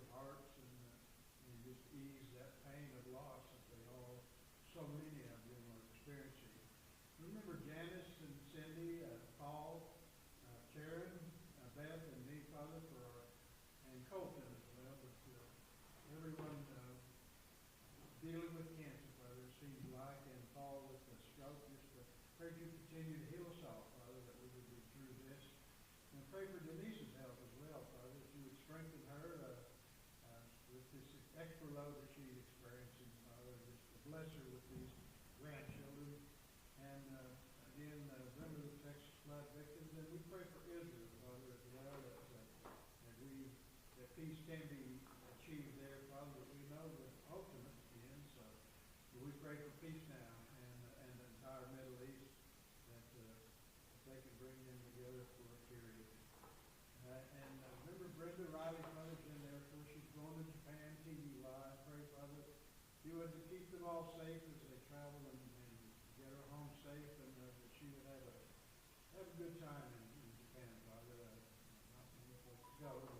their hearts and just ease that pain of loss that they all, so many of them are experiencing. Remember Janice and Cindy, Paul, Karen, Beth, and me, Father, and Colton as well. But everyone dealing with cancer, Father, it seems like, and Paul with the stroke. Just pray that you continue to heal us all, Father, that we would be through this. And pray for Denise's health as well, Father, that you would strengthen her with this extra load that she's experiencing, Father. Just to bless her with these grandchildren. And again, remember the Texas flood victims. And we pray for Israel, Father, as well, that peace can be achieved there, Father, that we know the ultimate end. So we pray for peace now and the entire Middle East, that they can bring them together for a period. Remember Brenda Riley, Father's in there, of course, she's going to Japan TV Live. Pray, Father, you would keep them all safe as they travel and get her home safe, and that she would have a good time in Japan, Father. Not many folks go, but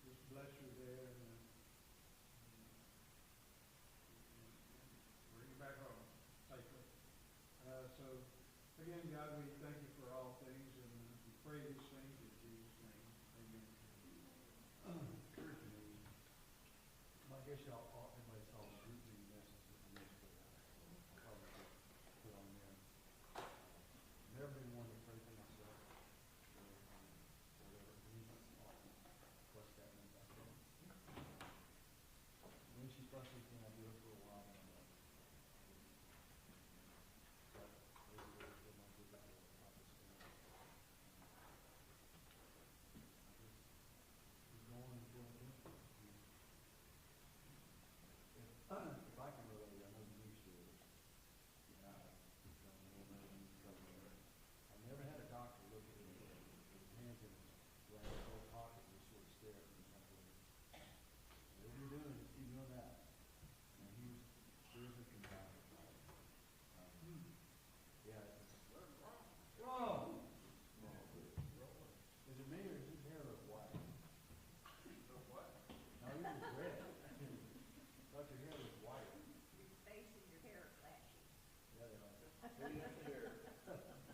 just bless her there and bring her back home safely. So, again, God, we thank you for all things, and we pray these things in Jesus' name. Amen. Occurred to me, I guess everybody saw the routine message that the news put out. I'll probably put on there. Never been one to pray for myself or whatever. It's awesome. Plus that means I can. When she's fussing, can I do it for a while? And I'm like, but there's my good battle of prophecy. He's going and doing it. If I can relate, I know you used to it. I've never had a doctor look at me with his hands in his old pocket and just sort of stare at me something. Whatever you're doing, just keep doing that. And he was seriously confounded. Yeah. Whoa! Is it me or is his hair look white? What? No, he was red. Thought your hair was white. Your face and your hair are flashy. Yeah, they are. Maybe up here.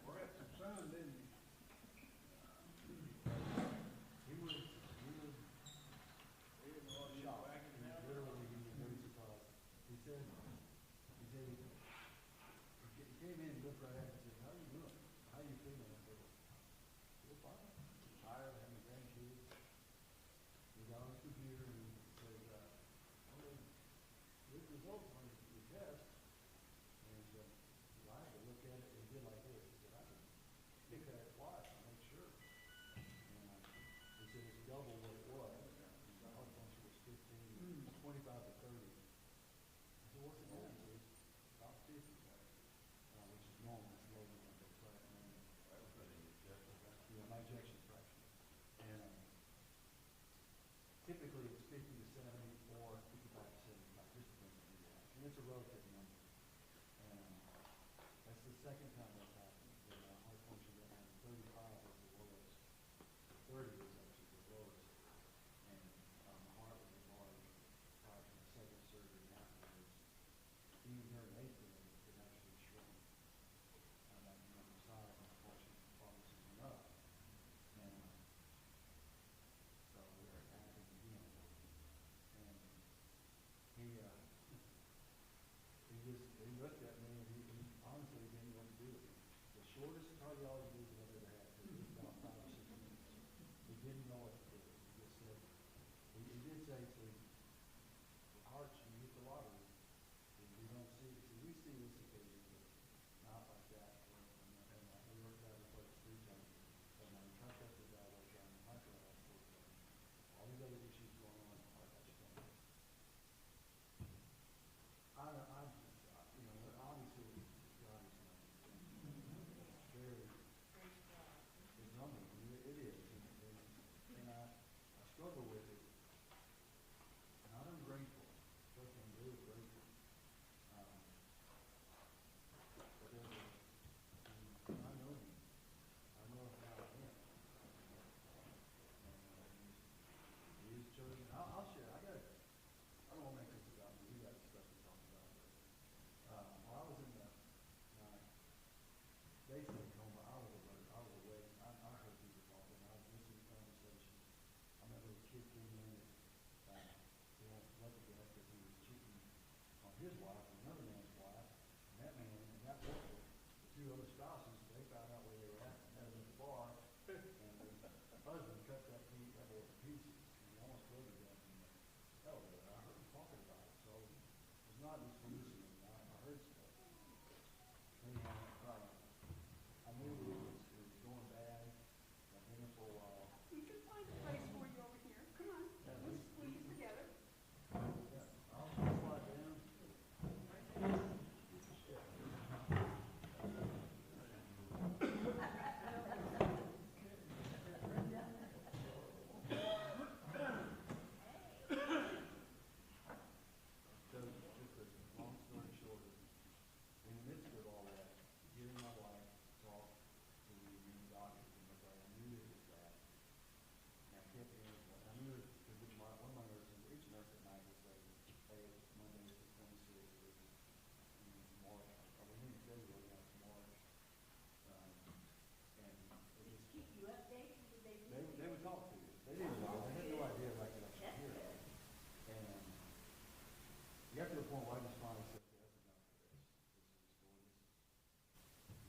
We had some sun, didn't we? He was We didn't want you shocked. back in the house. Literally, he was very surprised. He said he came in and looked right at me and said, "How are you doing? How are you feeling?" I said, "We're fine. I'm tired, having grandkids." He got on his computer and he said, "Good results on your test." And I had to look at it and did like this. He said, "I can look at it twice and make sure." And he said, "It's double what it was." The heart function was 15, 25 to 30. I said, "What's it now?" He said, "It's about 50, which is normal. It's lower than what they try to manage." Yeah, my ejection fraction. And typically it's 50 to 70 or 55 to 75, just depends on the age. And it's a relative number. And that's the second time that's happened. The heart function went down to 35 was the lowest. 30 was actually the lowest. And my heart was enlarged prior to the second surgery and afterwards. Even during April, it actually shrunk. On the other side, my function probably went up. And so we were acting again. And he looked at me and he honestly didn't know what to do with me. The shortest cardiology visit I've ever had. It was about 5 or 6 minutes. He didn't know what to do. He just said, he did say to me, "The hearts, you hit the lottery. And we don't see it." So we see this occasionally, but not like that. And we worked out with like 3 times. And we contacted the guy like on the micro. All these other issues going on in the heart, that's going on. Obviously, God is not. It's very, Praise God. it's humbling. It is. And I two other spouses, they found out where they were at, and had them at the bar, and the husband cut that boy to pieces, and he almost killed the guy in the elevator. I heard him talking about it, so it's not just hallucinating. I heard stuff. Anyhow, I knew it was going bad. I've been there for a while. We can find a place for you over here. Come on, let's squeeze together. Yeah, I'll slide down. So, just a long story short, in the midst of all that, getting my wife to talk to the doctors and everybody, I knew it was that. And I kept hearing, I knew it, because one of my nurses, each nurse at night would say, hey, Monday is the 26th, or March, or we need to say, well, that's March. And it Just just, keep you updated, did they? they would talk to you. They didn't know, they had no idea like that I should hear it. And you got to the point where I just finally said, okay, that's enough of this.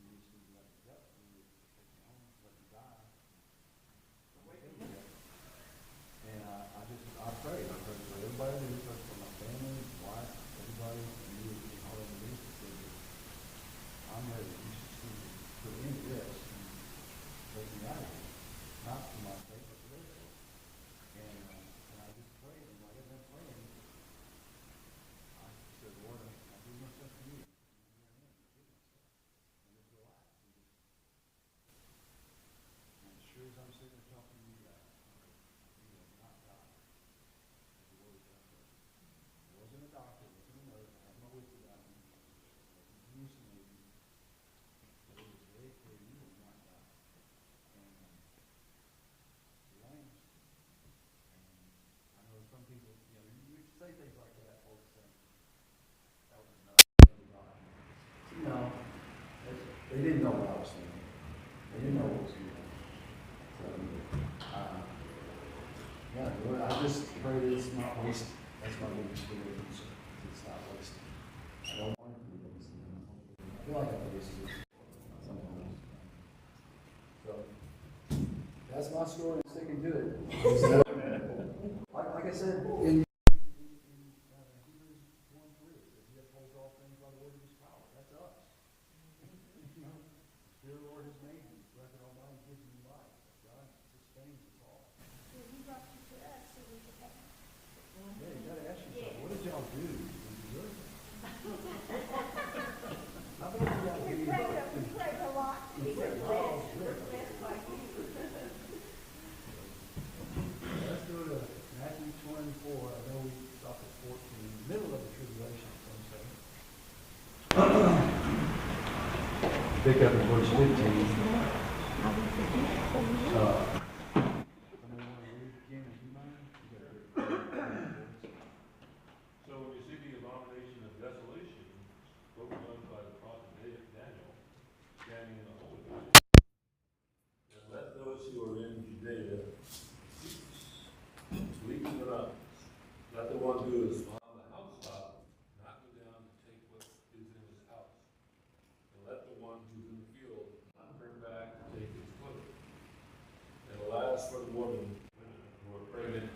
You just need to let me go. You need to take me home, let me die. I'm okay with that. And I prayed. I prayed for everybody, I prayed for my family, wife, everybody, and you and all of the leaders said that I'm ready. You should see me put in this and take me out of here. Not for my sake, but for their sake. And I just prayed, and like I've been praying, I said, Lord, I give myself to you. And just relax. And as sure as I'm sitting there talking to you guys, you will not die. That's the word of God says. I wasn't a doctor, I wasn't a nurse, I had no wits about me. I wasn't hallucinating. But it was very clear, you will not die. And here I am. And I know some people, you say things like that, folks say, that was enough. No, they didn't know what I was thinking. They didn't know what was going on. So, yeah, Lord, I just pray that it's not wasted. That's my biggest fear. It's not wasted. I don't want it to be wasted. I feel like I've wasted it sometimes. So, that's my story. I'm sticking to it. Like I said, in Hebrews 1:3, it says, He upholds all things by the word of His power. That's us. You know, the Spirit of the Lord has made you. Breath of Almighty gives you life. God sustains us all. Well, he brought you to us so we could have. Yeah, you gotta ask yourself, what did y'all do to deserve it? I bet you got to We be. prayed a lot. We prayed a lot. We're blessed by you. Let's go to Matthew 24. I know we stopped at 14, middle of the tribulation, some say. Pick up in verse 15. Somebody want to read again, if you mind? You got it. So when you see the abomination of desolation spoken of by the prophet Daniel, standing in the holy place, and let those who are in Judea leave the mountains. Let the one who is on the housetop not go down to take what is in his house. And let the one who's in the field not turn back to take his cloak. And alas for the women who are pregnant,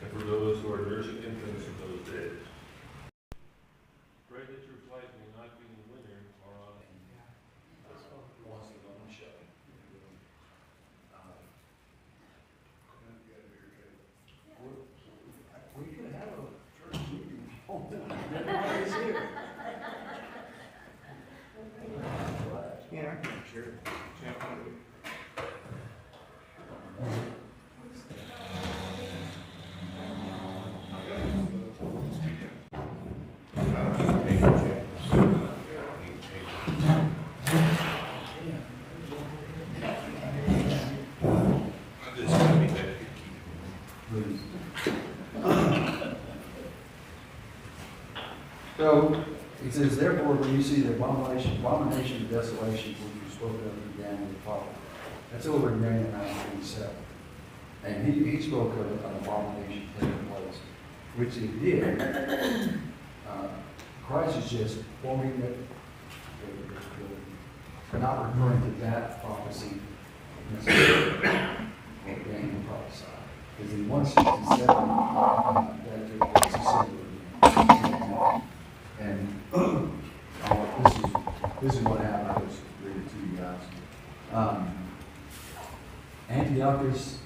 and for those who are nursing infants in those days. Pray that your flight may not be in winter or on Wants to go on the show. We could have a church meeting. Everybody's here. Yeah. Sure. So, it says, therefore, when you see the abomination of desolation, which you spoke of in Daniel the prophet, that's over in Daniel 9:27. And he spoke of an abomination taking place, which it did. Christ is just quoting the not referring to that prophecy necessarily, what Daniel prophesied. Because in 167, that took place similar. And this is what happened. I'll just read it to you guys. Antiochus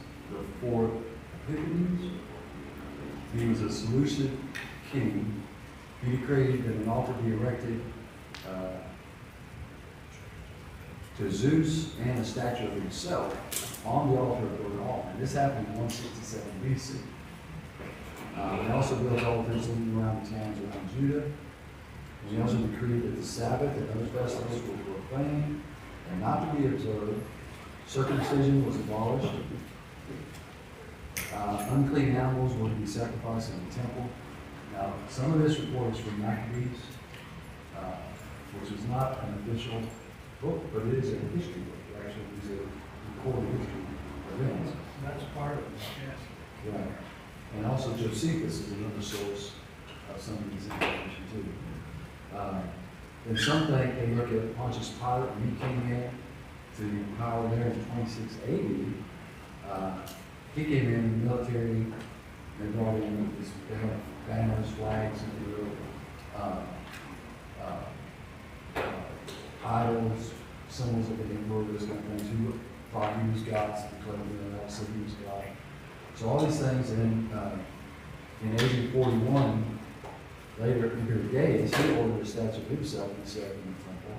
IV Epiphanes, he was a Seleucid king. He decreed that an altar be erected to Zeus and a statue of himself on the altar of the Lord. And this happened in 167 BC. He also built altars around the towns around Judah. And he also decreed that the Sabbath and other festivals were proclaimed and not to be observed. Circumcision was abolished. Unclean animals were to be sacrificed in the temple. Now, some of this report is from Maccabees, which is not an official book, but it is a history book. It actually is a recorded history of events. That's part of it, yes. Right. And also Josephus is another source of some of these information too. And some think they look at Pontius Pilate when he came in to power there in 2680. He came in the military. They brought in this, they had banners, flags, and they were idols, symbols of the emperor, those kind of things. Who thought he was God, declared that said he was God. So all these things, and in AD 41, later Emperor Gaius, he ordered a statue of himself to be set in the temple.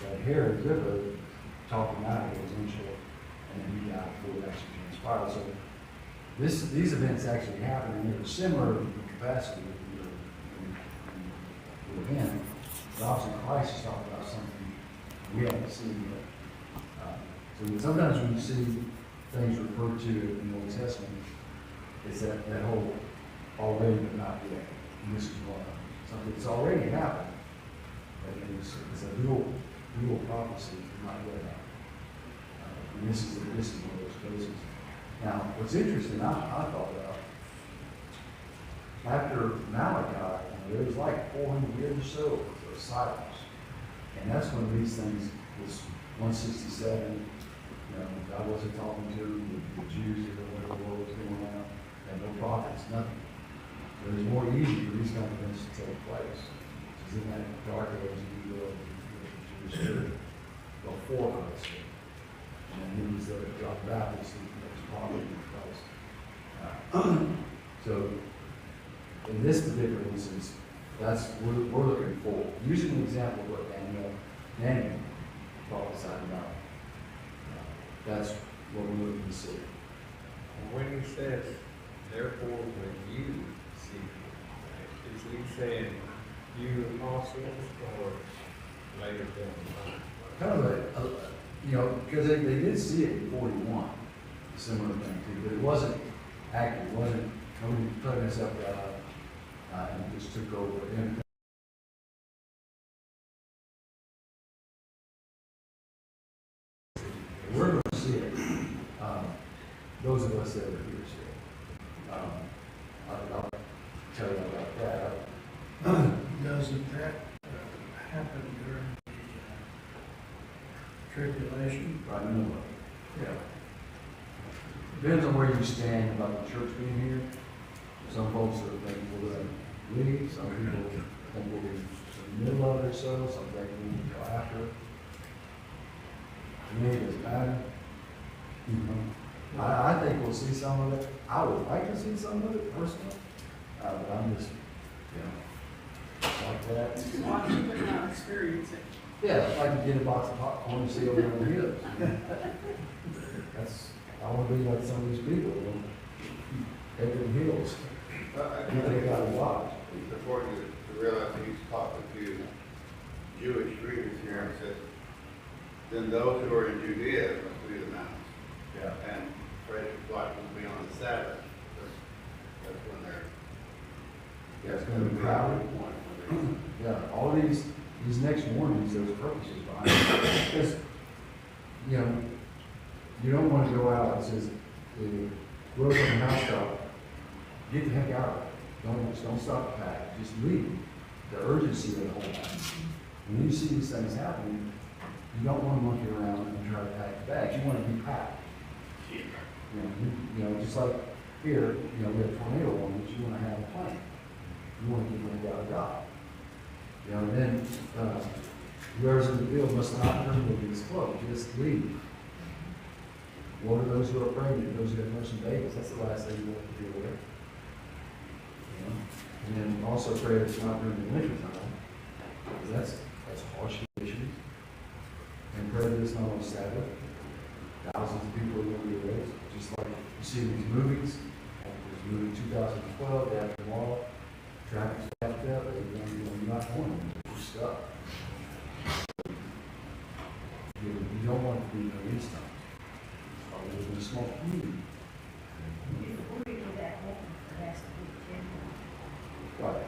That Herod Agrippa talked him out of it eventually, and then he died before it actually transpired. So these events actually happened, and they were similar in capacity to the event. But obviously Christ is talking about something we haven't seen yet. So sometimes when you see things referred to in the Old Testament, it's that whole already but not yet. And this is what something that's already happened. But it's a dual prophecy, not yet happened. And this is one of those cases. Now, what's interesting, I thought about, after Malachi, there was like 400 years or so of silence. And that's when these things, this 167, God wasn't talking to the Jews or whatever what was going on, and no prophets, nothing. It was more easy for these kind of events to take place. It's in that dark age of the Jewish church before Christ. And he was the John the Baptist, who was prophet of Christ. So, in this particular instance, that's we're looking for. Using an example of what Daniel prophesied about. That's what we're looking to see. And when he says, therefore, when you see, is he saying you apostles or later down the line? Kind of because they did see it in 41, a similar thing too, but it wasn't active. It wasn't, nobody put this up and it just took over. And we're going to see it. Those of us that are here see it. I'll tell you about that. Doesn't that happen during the tribulation? Right, no. Yeah. Depends on where you stand about the church being here. Some folks are thinking we're going to leave. Some people think we'll be in the middle of it or so. Some think we'll go after it. To me, it doesn't matter. I think we'll see some of it. I would like to see some of it personally. But I'm just, like that. Watch it but not experience it. Yeah, I'd like to get a box of popcorn and see over on the hills. I want to be like some of these people, head to the hills. They got to watch. It's important to realize that he's talking to Jewish readers here and says, then those who are in Judea must flee the mountains. Yeah. And pray that life will be on the Sabbath. That's when they're. Yeah, it's going to be crowded. Yeah, all these next warnings, there's purposes behind it. Because, you don't want to go out and says, the road on the housetop, get the heck out of it. Don't stop the pack. Just leave. The urgency of the whole thing. When you see these things happening, You don't want to monkey around and try to pack the bags. You want to be packed. You know, just like here, you know, we have tornado warnings, you want to have a plan. You want to get ready out of God. You know, and then, whoever's in the field must not remove his clothes, just leave. What are those who are pregnant, those who have nursing babies? That's the last thing you want to deal with. You know? And then also pray that it's not during the winter time, because that's harsh conditions. And pray that it's not on Sabbath. Thousands of people are going to be raised, just like you see in these movies. After this movie 2012, day after tomorrow, traffic's backed up, you're not going to you're stuck. You don't want to be in these times. I live in a small community. Before we go that home, it has to be general. Right.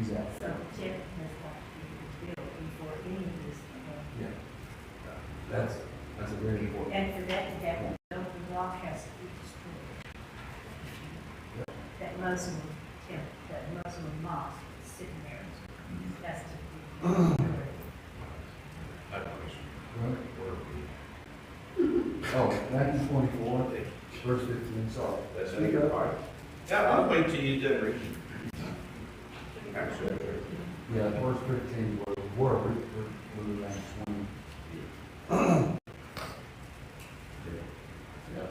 Exactly. So general has got to be built before any of this. Yeah. That's a very important. And for that to happen, the rock has to be destroyed. Yeah. That Muslim temple, that Muslim mosque that's sitting there, has to be destroyed. Oh, Matthew 24, verse 15, sorry. That's any good part. Yeah, I'll wait till you done reading. Actually, Yeah, verse 15, we're around 20. Yeah.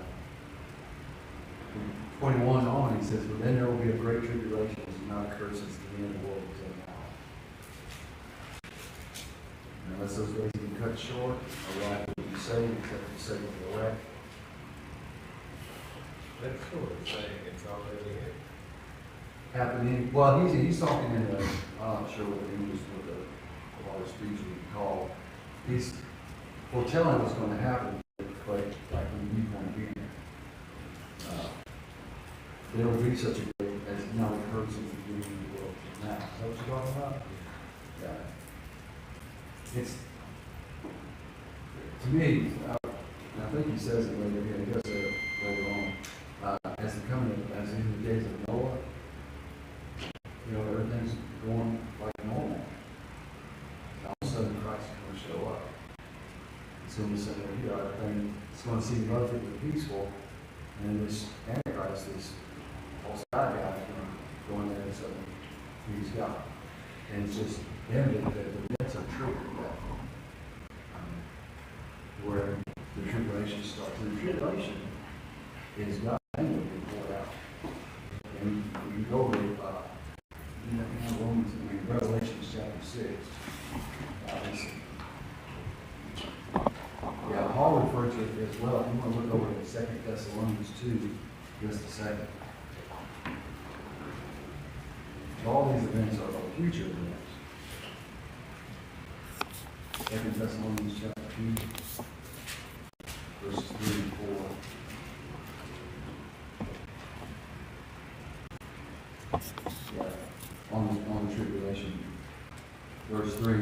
21 on, he says, but then there will be a great tribulation which will not occur since the end of the world until now. And unless those days be cut short, a life will be saved except for the sake of the elect. That's sort of saying it's already Happening, well, he's talking in a, I'm not sure what the English, what the lot of speech would call. He's foretelling what's going to happen, but like when you point being there will be such a great as now occurs in the beginning of the world now. Is that what you're talking about? Yeah. It's to me, and I think he says it later again, he does say it later on, as the coming, as in the days of Noah, you know, everything's going like normal. All of a sudden, Christ is going to show up. It's going to be something here. Everything it's going to seem relatively peaceful, and this Antichrist, this false God guy, is going to go in there and suddenly he's God. And it's just evident that the nets are true. Where the tribulation starts. The tribulation is God anyway being poured out. And you go to Revelation chapter 6. Yeah, Paul referred to it as well. You want to look over at 2 Thessalonians 2, just a second. All these events are the future events. 2 Thessalonians chapter 2, verses 3 and 4. On the tribulation. Verse 3,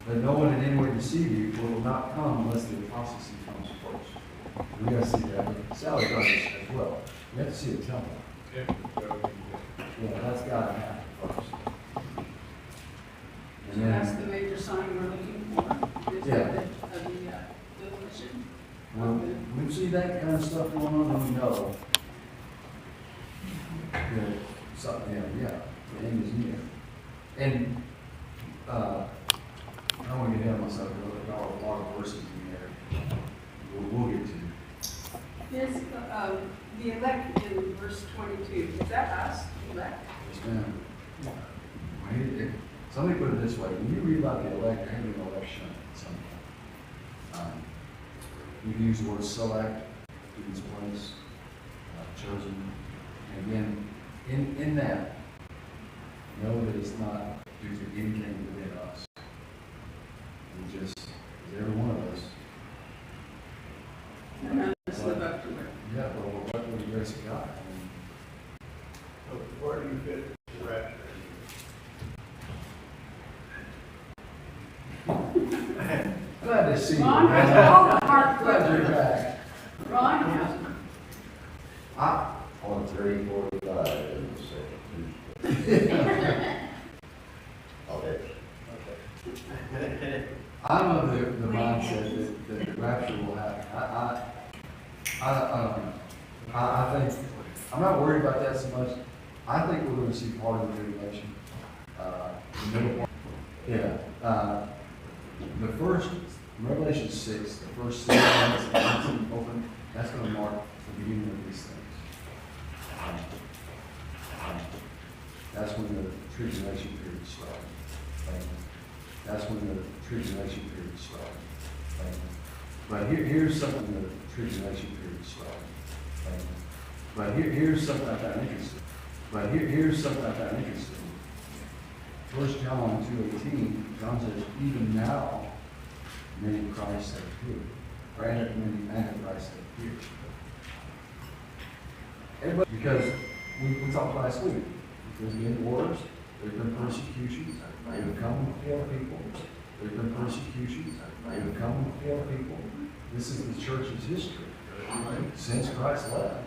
that no one in any way deceive you, for it will not come unless the apostasy comes first. We got to see that. Sally does this as well. We have to see a temple. Yeah, that's got to happen first. And then, That's the major sign we're looking for. Is Yeah. the demolition. when we see that kind of stuff going on, then we know that something, yeah, the end is near. And I don't want to get ahead of myself, but there are a lot of verses in there we'll get to. Yes, the elect in verse 22, is that us, elect? Yes, ma'am. Somebody put it this way, when you read about the elect, there ain't an election sometimes. You can use the word select, in its place, chosen. And again, in that, know that it's not due to anything within us. We just, as every one of us. And none of us live up to it. Yeah, but we're what with the grace of God. So where do you fit the rapture? Glad to see you. Ron has all the heart Glad you're for back. Ron has. On 3:45 in the second Tuesday. Oh, that's, okay. I'm of the mindset that the rapture will happen. I don't know. I think, I'm not worried about that so much. I think we're gonna see part of the tribulation. The middle part. Yeah, the first, Revelation 6, the first 6 months of the open, that's gonna mark the beginning of these things. That's when the tribulation period starts. That's when the tribulation period starts. But here's something the tribulation period starts. But here's something I found interesting. Here's something I found interesting. 1 John 2:18, John says, even now, many Christs have appeared. Or many Antichrists have appeared. Everybody, because we talked last week, there's been wars, there have been persecutions, they have come before people, there have been persecutions, they have come before people. This is the church's history. Since Christ left.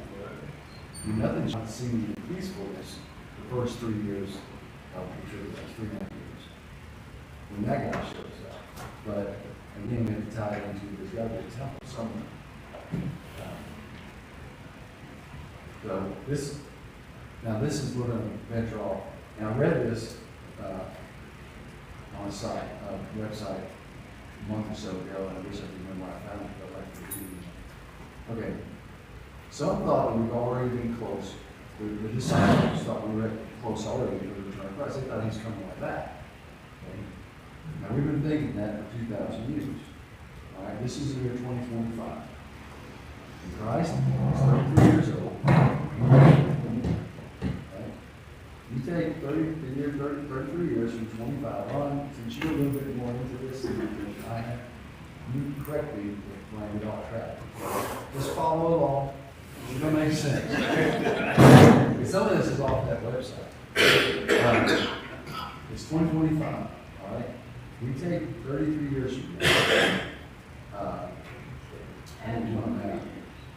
Nothing's not seen in peacefulness the first 3 years of the tribulation, 3.5 years. When that guy shows up. But again, we have to tie it into there's got to be a temple somewhere. So this is we're going to venture off. And I read this on a site, a website a month or so ago, and I wish I could remember where I found it, but I'd like to read it. Okay. Some thought that we've already been close. The disciples thought we were close already to the return of Christ. They thought he's coming like that. Okay? Now we've been thinking that for 2,000 years. All right, this is the year 2025. And Christ is 33 years old. Okay? You take 33 years from 25 on, since you're a little bit more into this than I have, you correct me if I get off track. Just follow along. It's going to make sense. Some of this is off that website. It's 2025, all right? We take 33 years from now.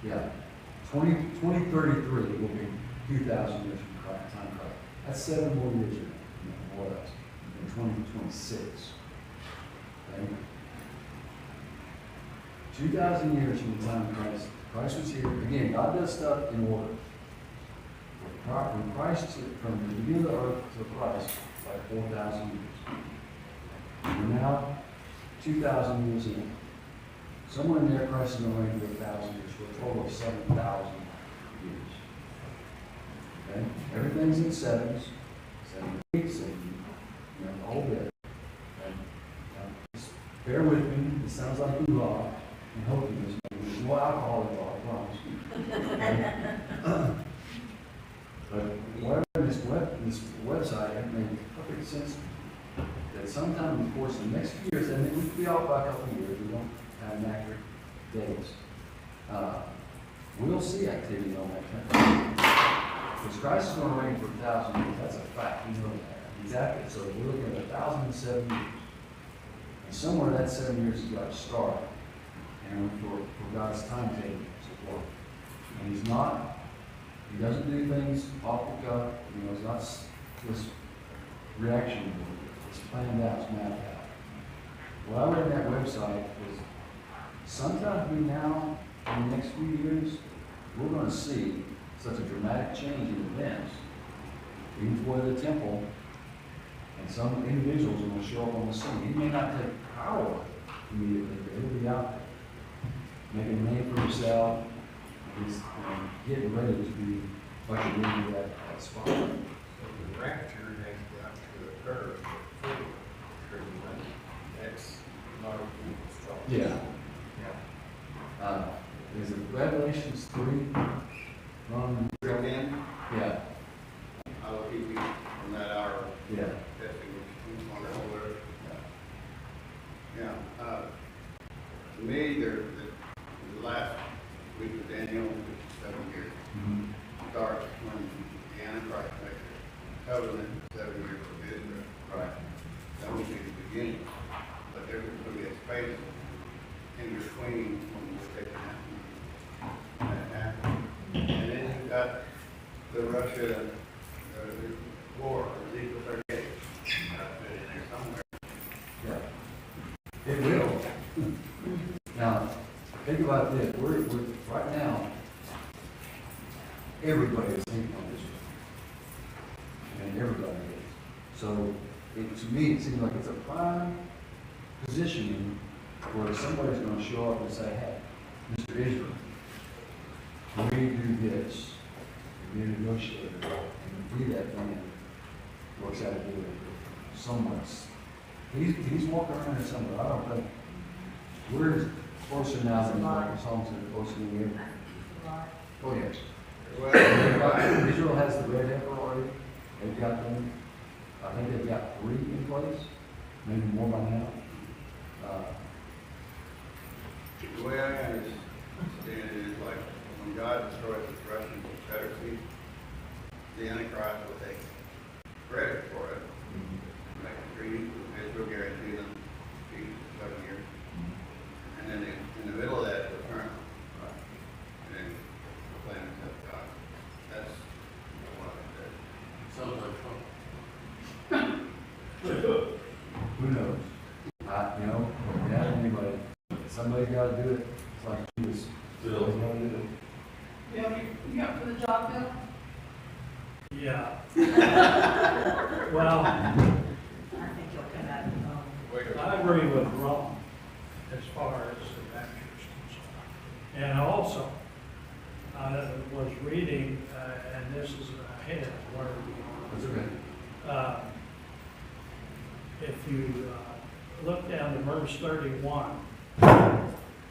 Yeah. 2033 will be 2,000 years from time Christ. That's 7 more years from now, more or less, in 2026. Okay? 2,000 years from the time Christ was here. Again, God does stuff in order. From Christ from the beginning of the earth to Christ, like 4,000 years. We're now 2,000 years in. Somewhere in there, Christ is going to reign for 1,000 years, for a total of 7,000 years. Okay? Everything's in sevens, 7 weeks, and the whole bit. Okay? Just bear with me. It sounds like hoo-ha. I'm hoping there's no alcohol involved, I promise you. But whatever this website, it made perfect sense that sometime in the course of the next few years, and it would be off by a couple of years, we don't have an accurate dates, we'll see activity on that temple. Because Christ is going to reign for 1,000 years, that's a fact, we know that. Exactly, so we're looking at 1,007 years. And somewhere that 7 years has got to start. And for God's timetable support. And he doesn't do things off the cuff, it's not this reaction. It's planned out, it's mapped out. What I read on that website is sometime between now and the next few years, we're going to see such a dramatic change in events, even for the temple, and some individuals are going to show up on the scene. He may not take power immediately, but he'll be out there. Making a name for himself, he's getting ready to be like a leader at that spot. So the rapture has got to occur before the tribulation. That's not a good start. Yeah. Is it Revelations 3? Ron? Again, Yeah. I will keep you from that hour Yeah. testing which one to hold there. Yeah. To me, the last week of Daniel, which is 7 years, starts when the Antichrist makes a covenant, 7 years of Israel. Right. That will be the beginning. But there's going to be a space in between when we're taking that. And then you've got the Russia war, Ezekiel 38, in there somewhere. Yeah. It will. think about this, we're, right now, everybody is thinking on this one. And everybody is. So, to me, it seems like it's a prime positioning where somebody's gonna show up and say, hey, Mr. Israel, we do this, we negotiate, and if that plan works out to do it somewhat. He's walking around there somewhere, I don't think, we're closer now than like songs that are closer than we ever. Oh, yes. Well, Israel has the red heifer already, they've got them, I think they've got 3 in place, maybe more by now. the way I understand it is like, when God destroys the Russian Confederacy, the Antichrist will take credit for it, make a treaty, Israel guarantee them peace for 7 years. And then in the middle of that, the term, and then the plan of God. That's what I Sounds like Trump. Who knows? Yeah, anybody, somebody's gotta do it, it's like he was, Bill. gonna do it. You up for the job, Bill? Yeah. Well, I think you'll come out of the I agree with Ron as far as the rapture is concerned. And also, I was reading, and this is ahead of where That's okay. we are. If you look down to verse 31,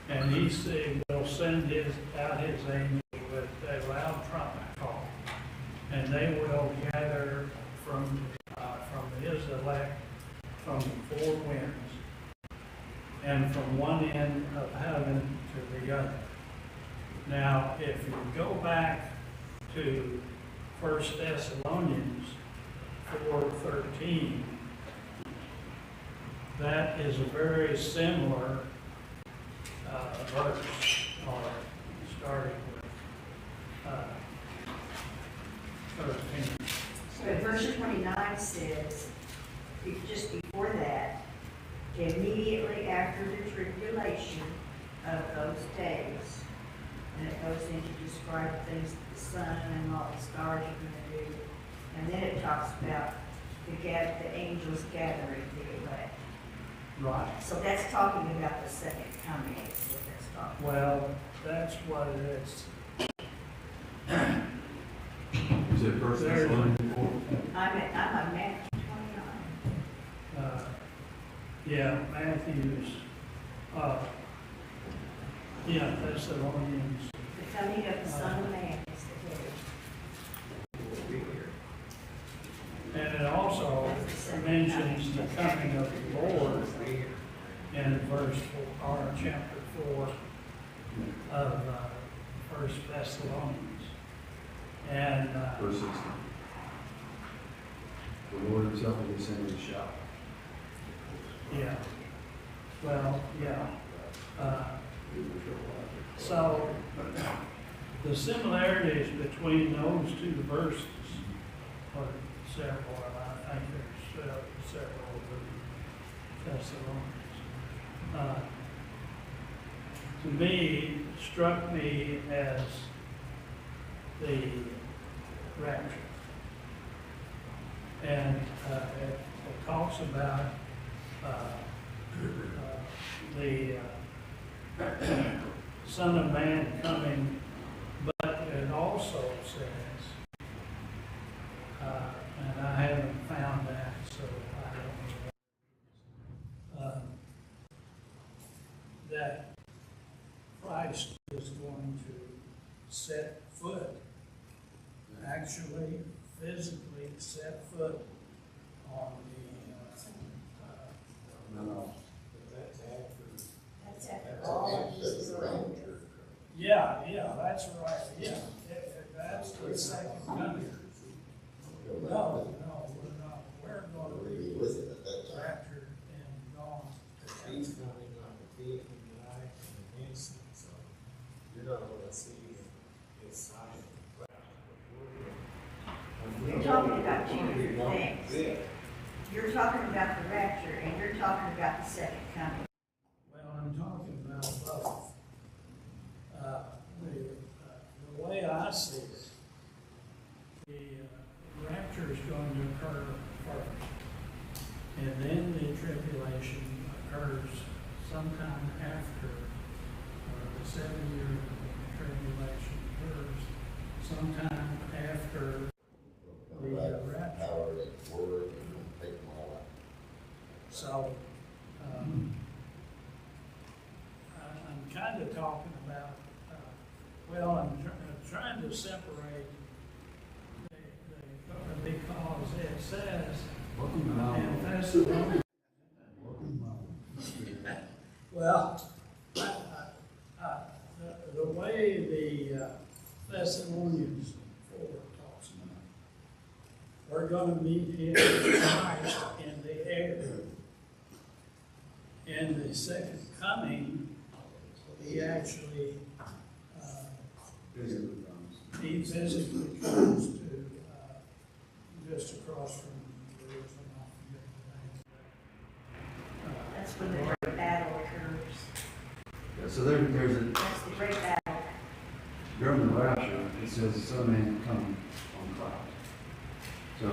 and he said, will send out his angels with a loud trumpet call, and they will gather from his elect from the 4 winds, and from one end of heaven to the other. Now, if you go back to 1 Thessalonians 4:13, that is a very similar verse, or starting with 13. But verse 29 says, just before that, immediately after the tribulation of those days, and it goes in to describe things that the sun and all the stars are going to do, and then it talks about the angels gathering the elect. Right. So that's talking about the second coming, is what that's talking about. Well, that's what it is. Is it first There's- Thessalonians 4? I'm on Matthew 29. Yeah, Matthew's, Thessalonians. The coming of the Son of Man is the day. And it also mentions the coming of the Lord in verse 4, or chapter 4 of 1 Thessalonians. And, Verse 16. The Lord himself will descend with a shout. yeah, well, yeah. So, the similarities between those 2 verses are several, and I think there's several of the Thessalonians. To me, struck me as the rapture. And it talks about the Son of Man coming, but it also says, and I haven't found that, so I don't know, that Christ is going to set foot, actually physically set foot on No. That's after all of these are yeah, that's right, yeah, that's the second coming. No, we're not, we're going to be raptured and gone. He's coming like a thief in the night and an instant, so you're not gonna see his sign. You're talking about 2 different things. You're talking about the rapture, and you're talking about the second coming. Well, I'm talking about both. And then the tribulation occurs sometime after, the 7 year tribulation occurs sometime after the rapture. Power of the word and take them all out. So, I'm kind of talking about, well, I'm trying to separate because it says, in Thessalonians, well, the way the Thessalonians 4 talks about, we're going to meet him, Christ, in the air. In the second coming, he actually, he physically comes to, just across from Jerusalem. I forget the name. That's when the great battle occurs. Yeah, so there's a, That's the great battle. during the rapture, it says the Son of Man come on clouds. So,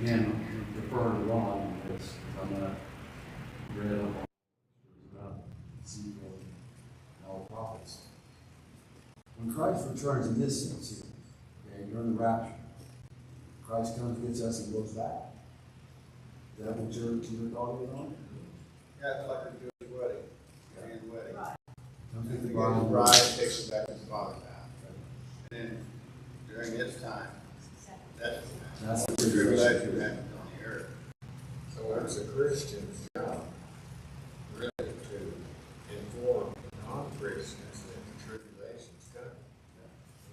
again, refer to Ron, because I'm not read up on about Ezekiel and all the prophets. When Christ returns in this sense here, okay, during the rapture, Christ comes, gets us, and goes back. Is that what your thought is on? Yeah, it's like a Jewish wedding, grand wedding. Right. Don't And think the the bride bride takes it back to his father's house. And then during his time, that's That's the tribulation that happens on the earth. So it's a Christian's job, really, to inform non-Christians that the tribulation's coming.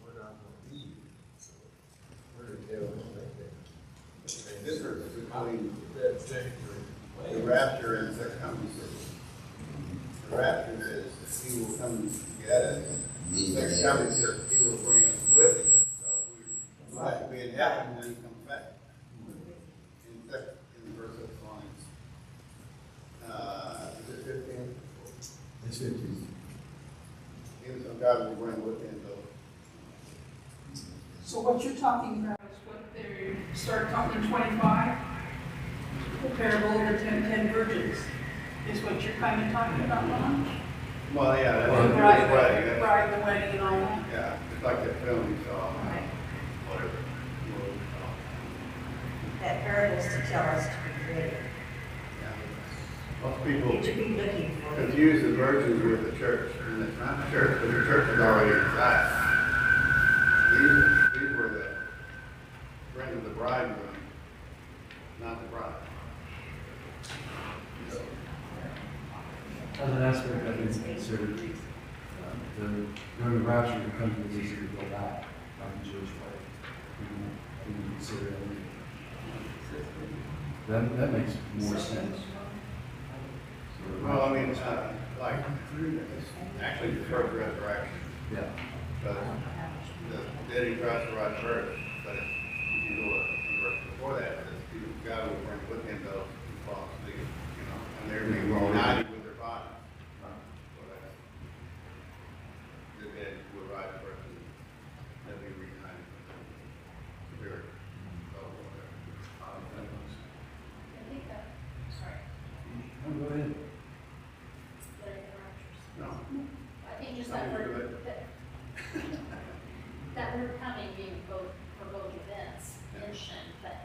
We're not gonna be here, so we're to tell them that The difference between that particular the rapture and the second coming. The rapture says he will come and get us. The second coming says he will bring us with him. So we'll have to be in heaven when he comes back. In the verse of Thessalonians. Is it 15? It's 15. Even some God will bring with him though. So what you're talking about is what they start talking 25, the parable of the 10 virgins, is what you're kind of talking about, Ron? Well, yeah, that's The a bride, wedding. the bride, the wedding and all that. Yeah, it's like that film you saw. Right. Whatever. That parable is to tell us to be ready. Yeah. Most people To be looking for it. confuse the virgins with the church, and it's not the church, but the church is already inside. These were the friend of the bridegroom, not the bride. So, As an aspect that is considered, during the rapture, the country is easier to go back, like the Jewish way. We can consider that makes more sense. So, well, I mean, like, it's actually the first resurrection, yeah. but the dead in Christ will rise first, but if you go a verse before that, it says, God will bring with him those who fall asleep, you know, and they're being reunited with their body. So that's, the dead will rise first, and they'll be reunited with their spirit. So, whatever. I think that, sorry, Oh, go ahead. that are the raptures. No. I think just No, that you do word, it. that word coming being both, for both events mentioned, but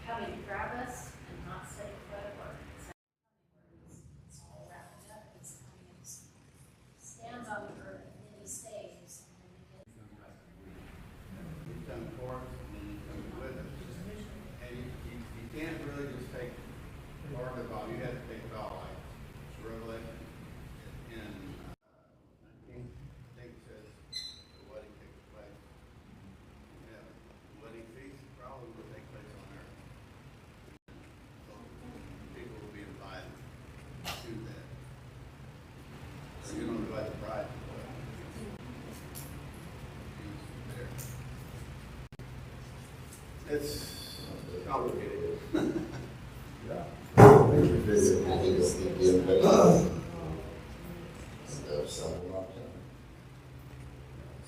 coming to grab us and not stay put or it's all wrapped up, it's coming, it stands on the earth and then he stays and then he gets. He's done for us, and then he comes with us. And you can't really just take part of the body, you have to take it all, like, it's Revelation. In 19, I think it says, the wedding takes place. Yeah, the wedding feast probably will take place on earth. So people will be invited to that. So you don't invite the bride to the wedding. She's there. It's complicated.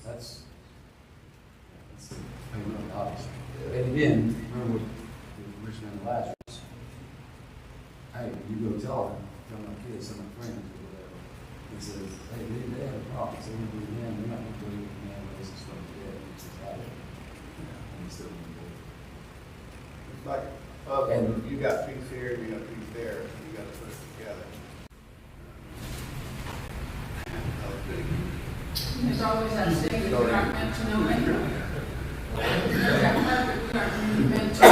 That's obvious. And again, remember what we mentioned in Lazarus, hey, you go tell my kids, some of my friends or whatever, and says, hey, they have a problem, so we do them, they're not gonna believe the man raises from the dead, which is out there. And he's still gonna do it. It's like, And- you got peace here, you got peace there, you gotta put it together. There's always that saying that you're not meant to know anything. There's that part that we aren't meant to know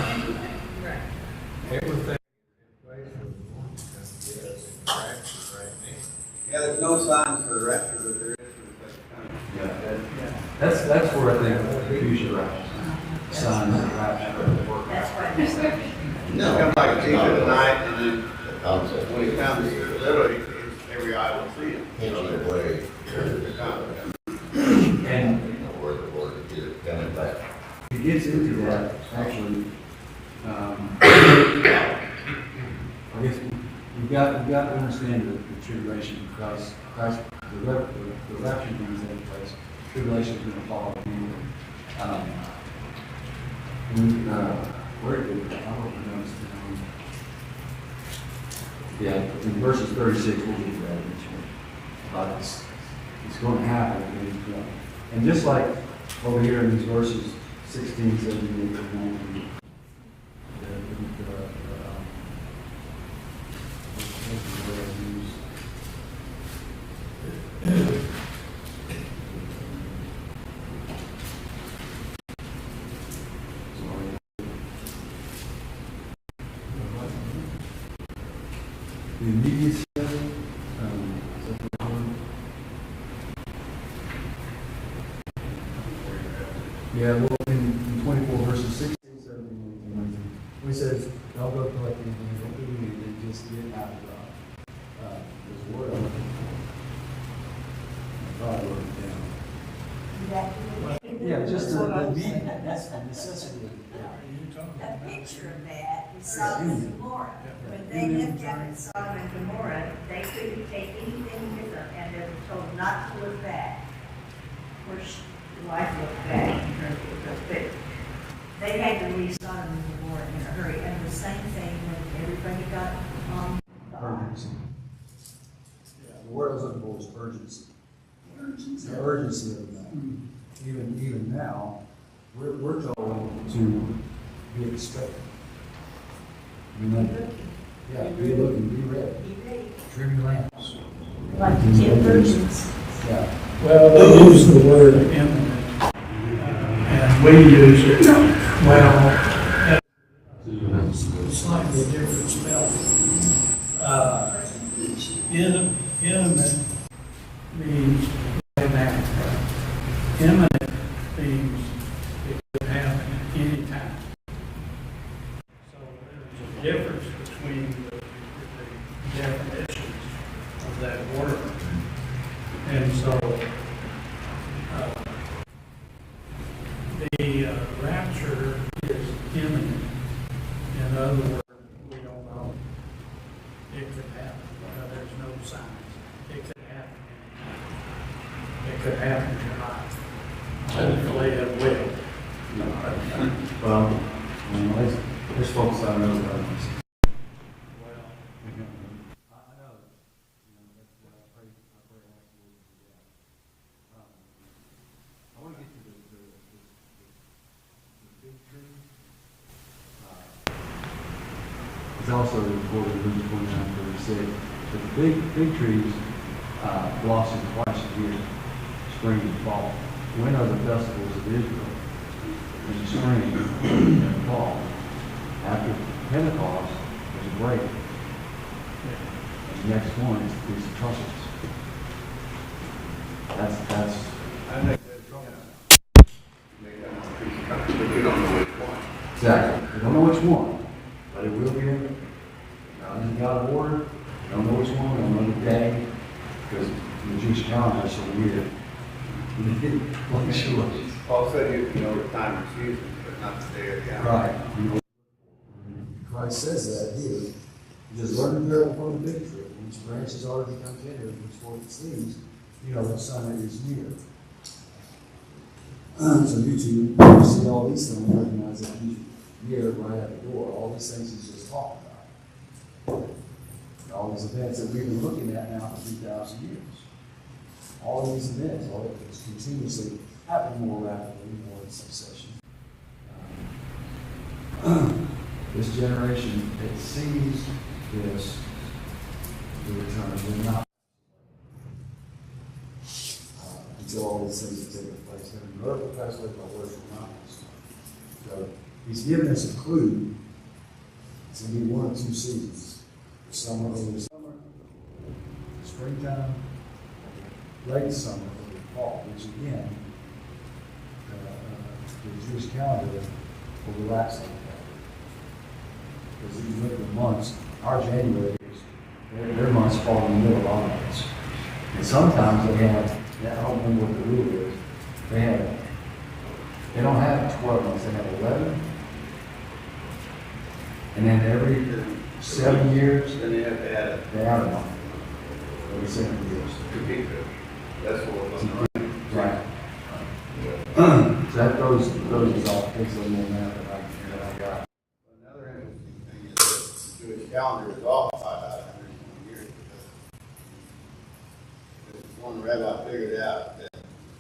anything. Right. Everything in place for the Lord to come get us in rapture right now. Yeah, there's no signs for the rapture, but there is for the second coming. That's where I think the future rapture, sign of the rapture work. That's why we said. It comes like a thief in the night, and then The concept. when he comes, literally, every eye will see him. Hence the way, It's coming. And you know, where the Lord is coming back. it gets into that, actually, I guess we've got to understand the tribulation of Christ, the rapture brings that in place. Tribulation is going to follow him. Where did I don't know if you noticed it. Yeah, in verses 36, we'll get to that eventually. But it's going to happen. And just like over here in these verses 16, 17, 19, the immediate yeah, well, in 24 verses 16, 17, 18, 19, we says, don't go collect anything, don't do anything, just get out of God. There's a word on it. I wrote it down. Yeah, just the immediate, that's the necessity of it. A picture of that is Sodom and Gomorrah. When they lived down in Sodom and Gomorrah, they couldn't take anything with them, and they were told not to look back. Of course, life looked back in terms of but they had to leave Sodom and Gomorrah in a hurry. And the same thing when everybody got Urgency. Yeah, the word I was looking for was urgency. The urgency of that. Even now, we're told to be expectant. Yeah, be looking, be ready. Trim your lamps. like the 10 virgins. Yeah. Well, they use the word imminent, and we use it, well, slightly different spelling. Imminent means right now. Imminent means it could happen at any time. So there's a difference between the definitions of that word. And so, the rapture is imminent. In other words, we don't know. It could happen. There's no signs. It could happen anytime. It could happen tonight. Hopefully it will. Well, there's folks I know that Well, I know, I pray absolutely for that. I want to get to the big tree. It's also recorded in Luke 29:36. But the big trees blossom twice a year, spring and fall. When are the festivals of Israel? In the spring and fall. After Pentecost, there's a break. And the next one is the trumpets. That's. I think that's wrong. But we don't know which one. Exactly. We don't know which one, but it will be in. God is God of order. We don't know which one. We don't know the day, because the Jewish calendar is so weird. Like sure. Paul said you know the time and season, but not the day or the hour. Right. Christ says that here. You just learn the parable from the fig tree. Each branch has already become tender, which forth its leaves. You know the summer is near. So you two see all these things, recognize that he's here right at the door. All these things he's just talking about. all these events that we've been looking at now for 2,000 years. All these events, all of it's continuously happening more rapidly, more in succession. This generation, it sees this, the return, they're not until all these things have taken place. And the Lord professionally by words of mountains. So he's given us a clue. It's going to be one of two seasons. Summer over the summer, springtime, late summer over the fall, which again, the Jewish calendar overlaps like that. Because if you look at the months, our January, their months fall in the middle of our months. And sometimes they have, I don't remember what the rule is, they don't have 12 months, they have 11. And then every 7 years, Then they have to add it they add a month. Every 7 years. to keep it. That's what was Right. So that those is all, takes a little more math that I got. Another interesting thing is that the Jewish calendar is off by about 120 years because one rabbi figured out that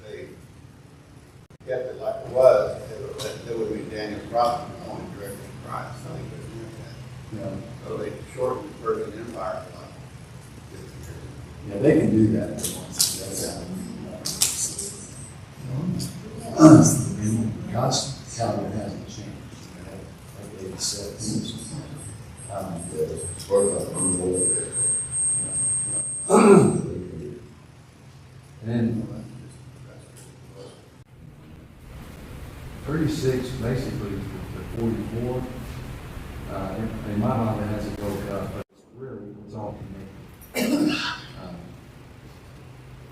they kept it like it was, it would be Daniel's prophecy pointing directly to Christ. So they couldn't do that. Yeah. So they shortened the Persian Empire for like 50 years. Yeah, they can do that if they want to. And God's calendar hasn't changed. Like David said, and then 36 basically to 44. In my mind, it has it broken up, but it's really, it's all connected.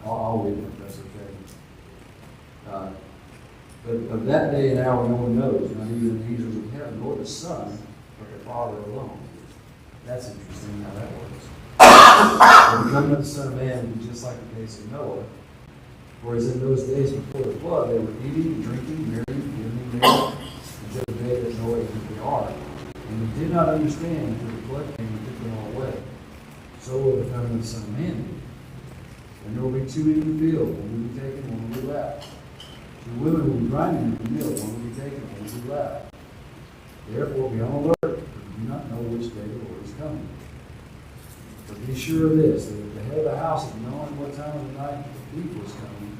I'll read it if that's okay. But that day and hour no one knows, not even the angels of heaven, nor the Son, but the Father alone. That's interesting how that works. The coming of the Son of Man will be just like the days of Noah. Whereas in those days before the flood, they were eating, drinking, marrying, giving marriage, until the day that Noah entered the ark. And they did not understand until the flood came and took them all away. So will the coming of the Son of Man be. And there will be two in the field, one will be taken, one will be left. The women will be grinding in the mill, one will be taken, one will be left. Therefore be on alert, for you do not know which day the Lord is coming. But be sure of this, that if the head of the house had known what time of the night the thief was coming,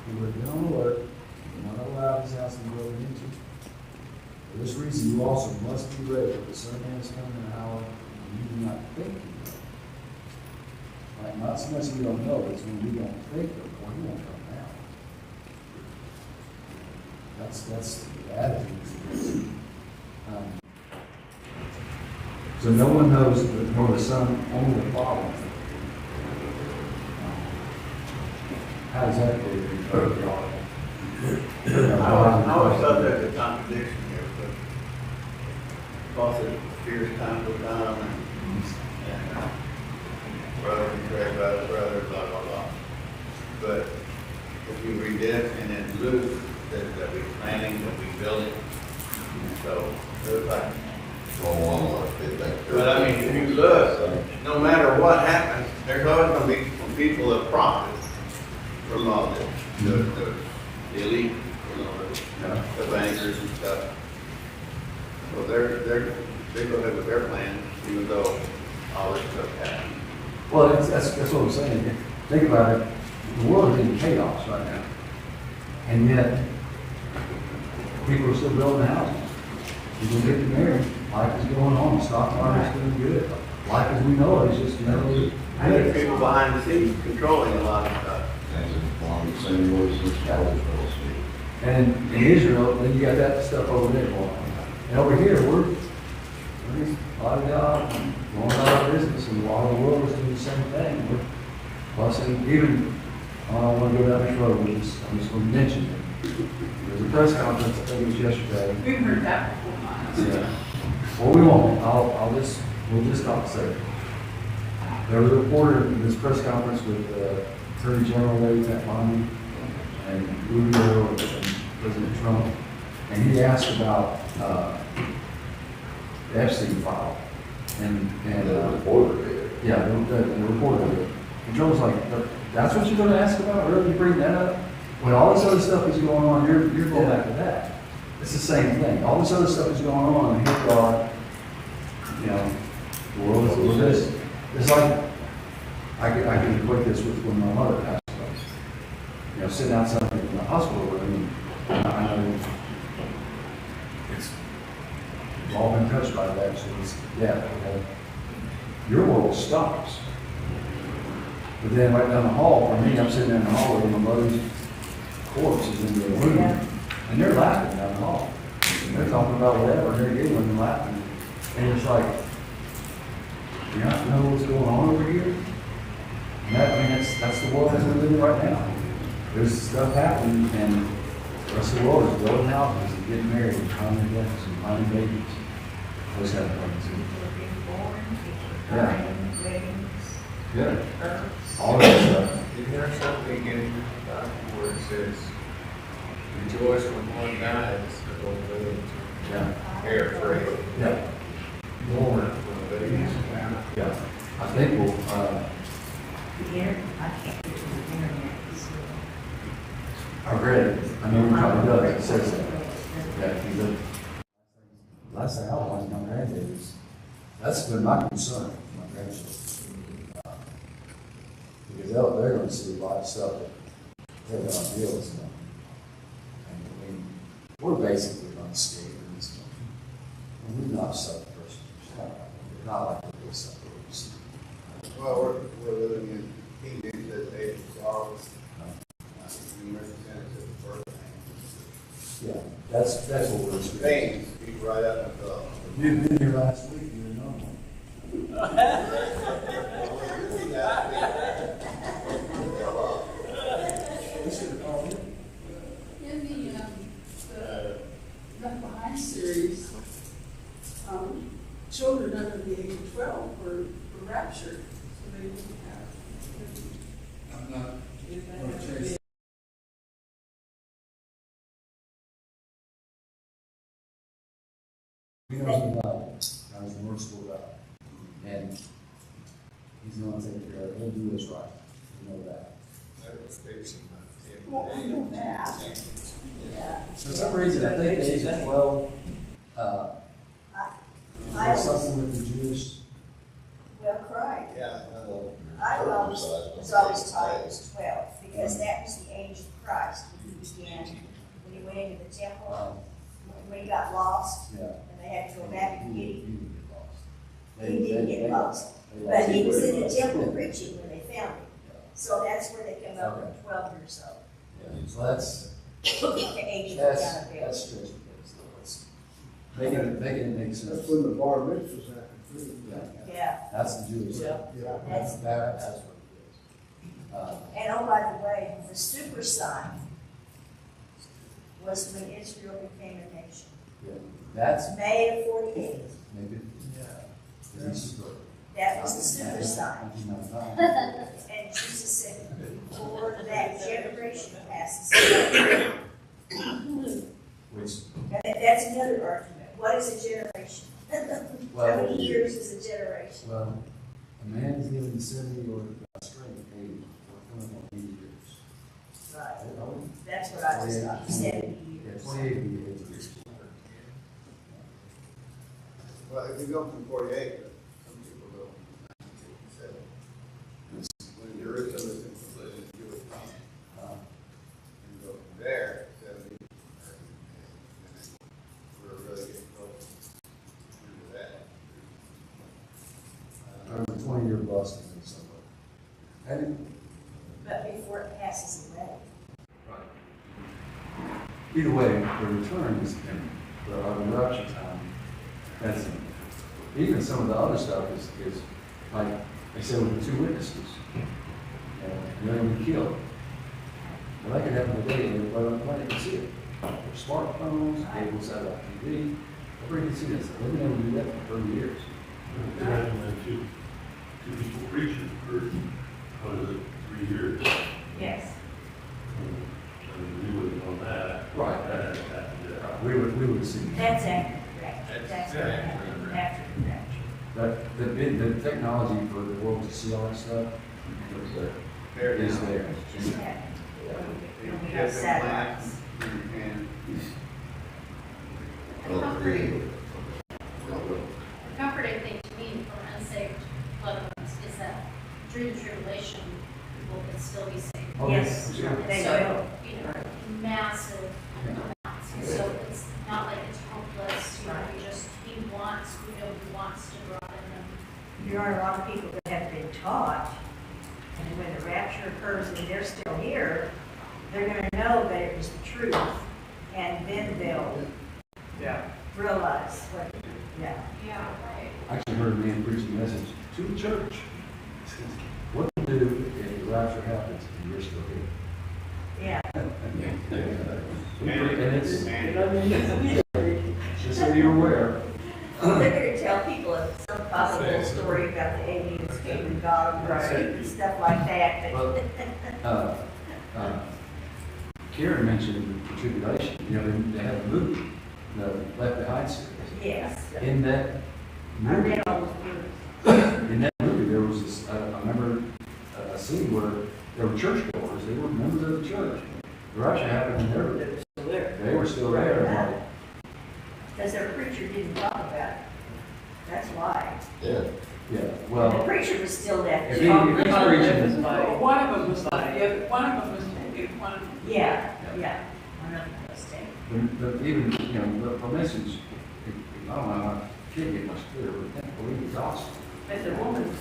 he would have been on alert, and not allowed his house to be broken into. For this reason you also must be ready, for the Son of Man is coming in an hour when you do not think you know. Like, not so much we don't know, it's when we don't think of, well, he won't come now. That's the attitude. So no one knows, nor the Son, only the Father. How does that go? I always thought that was a contradiction here, but because it fears time will come and brother betray brother, blah, blah, blah. But if you read this and then Luke, that we planning, that we building, so there's like. But I mean, if you look, no matter what happens, there's always going to be some people that profit from all this. The elite, the bankers and stuff. So they go ahead with their plan, even though all this stuff happens. Well, that's what I'm saying. Think about it. The world is in chaos right now. And yet, people are still building houses. People are getting married. Life is going on. The stock market's doing good. Life as we know it is just generally good. And there's people behind the scenes controlling a lot of stuff. And in Israel, then you got that stuff over there going on. And over here, we're a lot of jobs, going about our business, and a lot of the world is doing the same thing. We're busing, even, I don't want to go down this road, I'm just going to mention it. There's a press conference, I think it was yesterday. We've heard that before. Yeah. Well, we won't. We'll just not say it. There was a reporter in this press conference with Attorney General Larry Tatmani and Rubio and President Trump, and he asked about the Epstein file and the reporter did. Yeah, the reporter did. And Joe was like, that's what you're gonna ask about? Really, you bring that up? When all this other stuff is going on, you're going back to that. It's the same thing. All this other stuff is going on, and here we are, you know, the world is a little bit, it's like, I can equate this with when my mother passed away. You know, sitting outside in the hospital room, and I know it's, we've all been touched by that, so it's, yeah, okay. Your world stops. But then right down the hall, for me, I'm sitting in the hallway, and my mother's corpse is in the room, and they're laughing down the hall. And they're talking about whatever, and they're giggling and laughing. And it's like, you not know what's going on over here? And that, I mean, that's the world that we're living right now. There's stuff happening, and the rest of the world is building houses and getting married and finding deaths and finding babies. Those kind of things. Yeah. Yeah. All that stuff. Isn't there something in the Bible where it says, rejoice when one dies, the whole village? Yeah. Paraphrase. Yeah. Mourn when a baby is found. Yeah. I think we'll, I can't get to the internet. I read it. I know we probably does. It says that. Yeah, he's a, last thing I want my grandbabies. That's been my concern, my grandchildren. Because they're going to see a lot of stuff that they're going to deal with. And I mean, we're basically unscathed in this country. And we're not self-persons. We're not like the big self-persons. Well, we're living in King James age of sorrow. We represent it as birth pain. Yeah, that's what we're experiencing. Pain, speak right up and up. You've been here last week, you're normal. In the Left Behind series, children under the age of 12 were raptured, so they didn't have. I'm not. He knows the Bible. God's the merciful God. And he's going to take care of it. He'll do what's right. You know that. That was fixing Well, I know that. Yeah. For some reason, I think the age of 12, there's something with the Jewish. Well, right. Yeah. I always was always taught it was 12, because that was the age of Christ when he began, when he went into the temple, when he got lost, Yeah. and they had to go back and get him. He He did get lost, but he was in the temple preaching when they found him. So that's where they came up with 12 years old. Yeah, so that's The age of that's accountability. stretching things. Making it make sense. That's when the bar mitzvahs happened too. Yeah, Yeah, that's the Jewish. Yeah. That's- That's what it is. and oh, by the way, the super sign was when Israel became a nation. Yeah, that's May of 48, maybe. Yeah. that was the super sign. 1995. And Jesus said, before that generation passes away. Which, And that's another argument. What is a generation? How Well- many years is a generation? well, a man is given 70 or strength 80 or 80 years. Right. I would- That's what I was thought, 70 Yeah, years. 28 would be the age of this. Well, if you go from 48, some people go from 1957. When Jerusalem is in Jewish promise. And go from there, 70, and we're really getting close to that. Or the 20-year bust in somewhere. And But before it passes away. either way, the return is, the rapture time, that's, even some of the other stuff is like, they said with the 2 witnesses, and they're going to be killed. Well, that could happen today, and everybody on the planet can see it. Their smartphones, cable satellite TV, everybody can see this. They've been able to do that for 30 years. Imagine that two people preaching for, what is it, 3 years? Yes. I mean, we wouldn't know that. Right. That happened, yeah. We would see. That's after the rapture. That's what happened after the rapture. But the technology for the world to see all that stuff There is now. there. It's just that, You we have have to satellites. plan, and I don't agree. The comforting thing to me for unsaved loved ones is that through the tribulation, people can still be saved. Oh, Yes, sure. they So, will. you know, massive amounts, and so it's not like it's hopeless, you know, he wants, we know he wants to draw in them. There are a lot of people that have been taught, and when the rapture occurs and they're still here, they're gonna know that it was the truth, and then they'll realize what, yeah. Yeah, right. I actually heard a man preach a message to the church. He says, what to do if the rapture happens and you're still here? Yeah. And it's, just so you're aware. They're gonna tell people some possible story about the aliens came and got them, and stuff like that, but. Well, Karen mentioned the tribulation, you know, they had a movie, the Left Behind series. Yes. In that I movie, read all those movies. in that movie, there was this, I remember a scene where there were churchgoers, they were members of the church. The rapture happened and they were still there. and like, Because their preacher didn't talk about it. That's why. Yeah. yeah, The well, preacher was still there. if he was preaching, One of them was like, yeah, one of them was taken, one of them. Yeah, yeah. One of them was taken. the even, you know, the message, I don't know, I can't get much clearer, but I believe the gospel. But the woman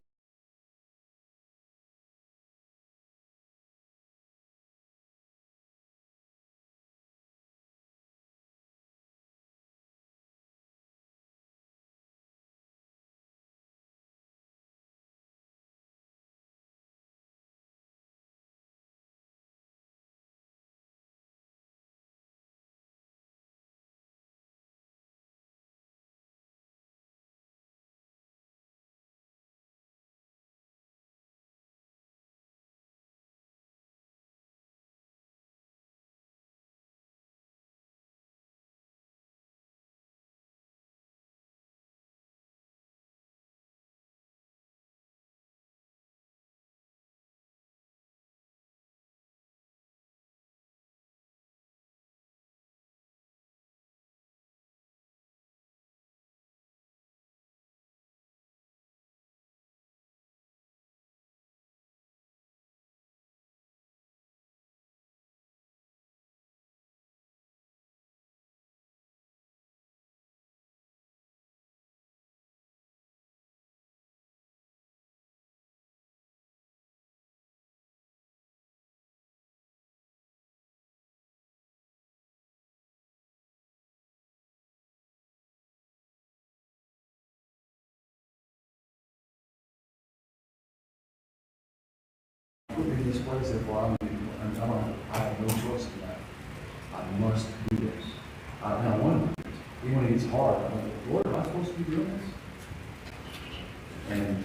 Put me in this place, therefore I have no choice in that. I must do this. Now, one of them, even when it gets hard, I'm like, Lord, am I supposed to be doing this? And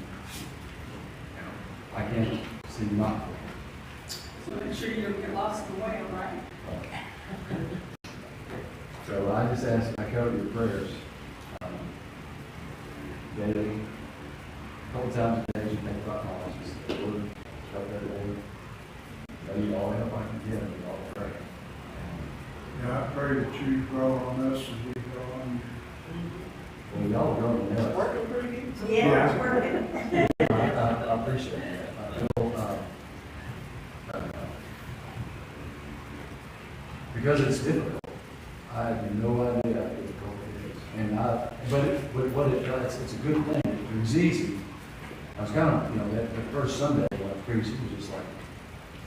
I can't see not. So make sure you don't get lost in the way, all right? So I just ask, I cover your prayers. Daily, a couple times a day, you think about knowledge, just the Lord, stuff every day. I need all the help I can get, I need all the prayer. Yeah, I pray that you grow on us as we grow on you. Well, y'all are growing now. working pretty good. Yeah, it's working. I appreciate that. I feel, because it's difficult. I have no idea how difficult it is. And but what it does, it's a good thing. It was easy. I was kind of, you know, that first Sunday when I preached, it was just like,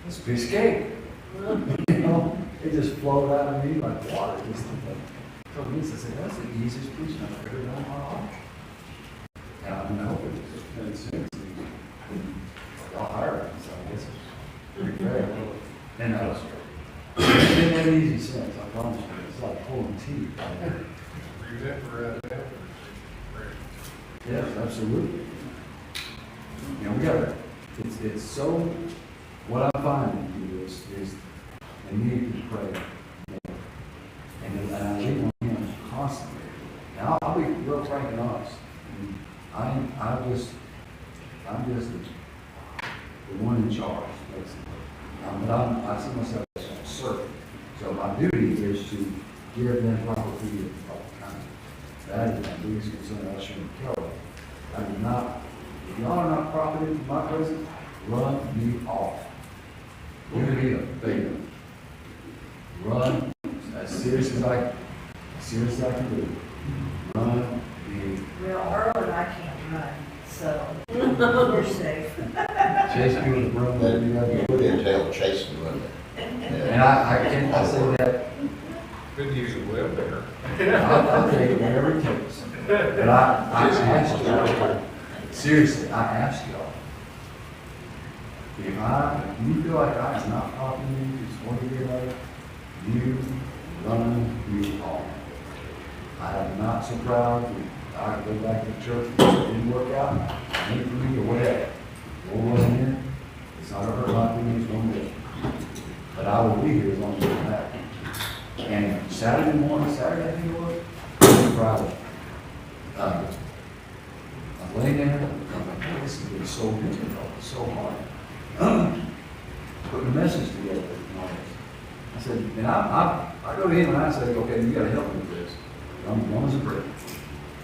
this is a piece of cake. You know, it just flowed out of me like water. Just like, so I said, that's the easiest preaching I've ever done in my life. And I hope it's I'll hire it, so I guess it's pretty fair. And it didn't have easy sense, I promise you. It's like pulling teeth. Yes, absolutely. You know, we gotta, it's so, what I'm finding is I need to pray. And I lean on him constantly. Now, I'll be real frank and honest. I just the one in charge, basically. But I see myself as a servant. So my duty is to give them proper feed at the proper time. That is my biggest concern. I shouldn't kill them. I do not, if y'all are not profiting from my presence, run me off. Give me a favor. Run as serious as I can do. Run me. Well, Earl and I can't run, so we're safe. Chase me with a broom, let me go. Put in tail chasing, wouldn't it? And I say that, Could use a wheelbarrow. I'll take it whatever it takes. But I ask y'all, seriously, I ask y'all, if you feel like I am not talking to you, just want to get out, you run me off. I am not so proud that I go back to church, it didn't work out, it ain't for me or whatever. Lord wasn't in it, it's not hurt my feelings one bit. But I will be here as long as I'm back. And Saturday morning, Saturday, I think it was, Friday, I'm laying there, I'm like, "Boy, this is getting so difficult, so hard." Putting a message together and all this. I said, and I go to him and I say, okay, you gotta help me with this. I'm as a prayer.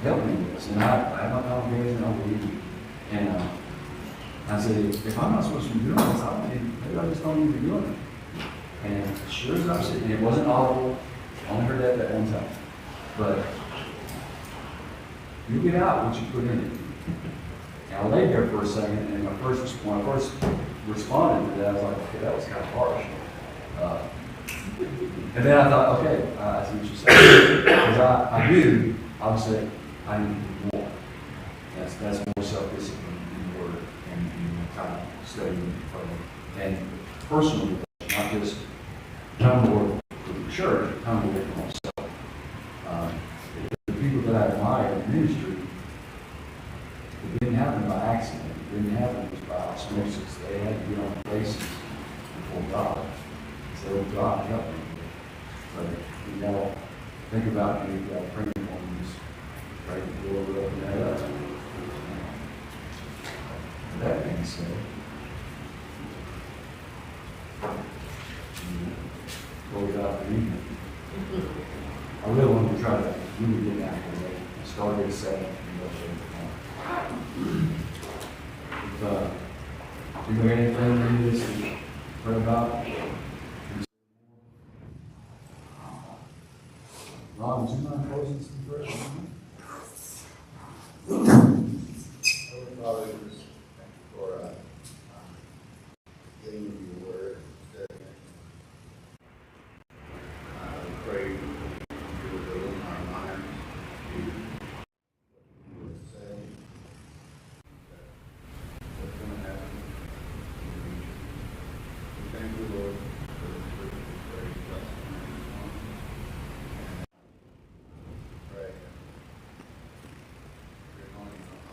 Help me with this. And I have my congregation, I'll leave you. And I said, if I'm not supposed to be doing this, maybe I just don't need to be doing it. And as sure as I'm sitting, it wasn't audible. I only heard that one time. But you get out what you put in it. And I laid there for a second, and when I first responded to that, I was like, okay, that was kind of harsh. And then I thought, okay, I see what you're saying. Because I do, obviously, I need to do more. That's more self-discipline in the word and kind of studying and praying. And personally, not just time to work for the church, time to work for myself. The people that I admire in ministry, it didn't happen by accident. It didn't happen just by osmosis. They had to get on their faces before God. So, oh, God, help me. But you know, think about me, you got to pray for them, just pray the Lord will open that up. That being said, Lord God, for me, I really want to try to really get after it. I started at 7 and go to 8. If you know anything in this, pray about it. Ron, would you mind closing some prayer? Heavenly Father, just thank you for getting your word and studying it. I pray you would open our minds to what you would say, what's going to happen in the future. We thank you, Lord, for the church of this great blessing. Pray your anointing upon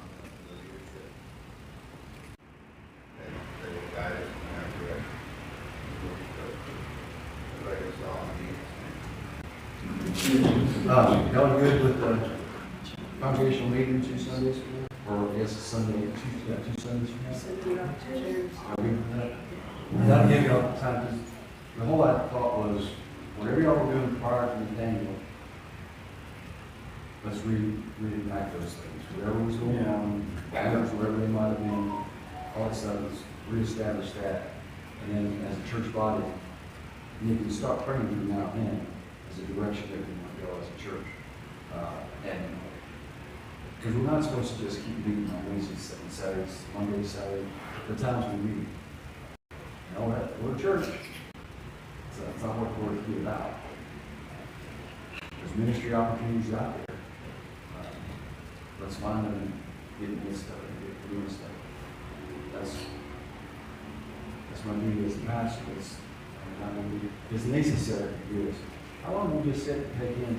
the leadership. And they will guide us in our direction. Pray us all in Jesus' name. Y'all good with the congregational meeting 2 Sundays? Or I guess Sunday, two Sundays from now? Are we with that? That'll give y'all time, because the whole thought was, whatever y'all were doing prior to Nathaniel, let's reenact those things. Whatever was going on, banners, whatever they might have been, all that stuff, let's reestablish that. And then as a church body, you can start praying from now and then as a direction that we want to go as a church. And because we're not supposed to just keep meeting on Wednesdays and Saturdays, Mondays, Saturdays, the times we meet. You know that we're a church. So that's not what we're to be about. There's ministry opportunities out there. Let's find them and get this stuff and get doing stuff. That's my duty as a pastor. It's necessary to do this. How long will we just sit and take in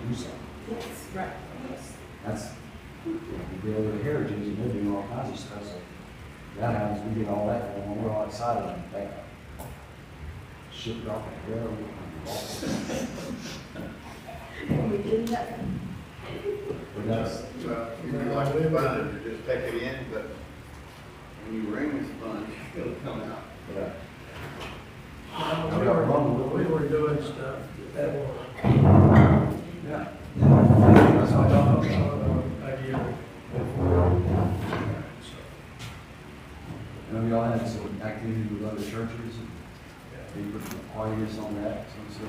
do something? Yes, right, yes. That's, we go to the heritage and they're doing all kinds of stuff. So that happens, we get all that going on, we're all excited and back up. Ship it off the railroad. And we do nothing. But that's, Well, if you like a sponge, you just take it in, but when you wring the sponge, it'll come out. yeah. We were doing stuff that were, Yeah. that's what I thought, idea before. And we all had some activity with other churches, and they put some hiatus on that, so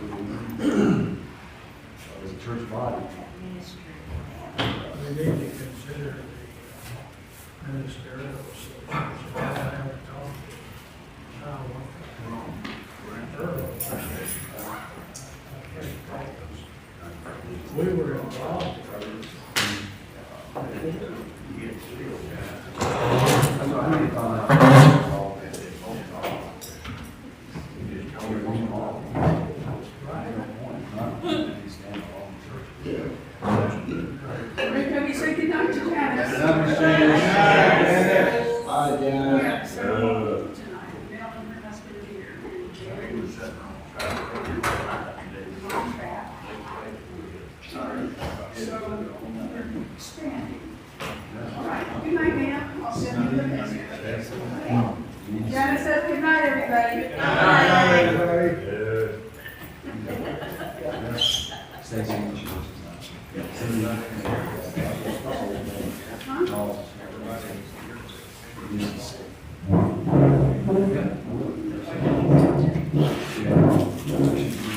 as a church body. We need to consider the ministerial association. I haven't talked to we were involved. That's what I really found out. Maybe say goodnight to Janice. Bye, Janice. Yeah, so tonight, Mel and her husband here, and Jerry was so we're expanding. All right, good night, ma'am. I'll send you the message. Janice says good night, everybody. Good Stacy,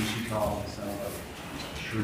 she called and said, sure.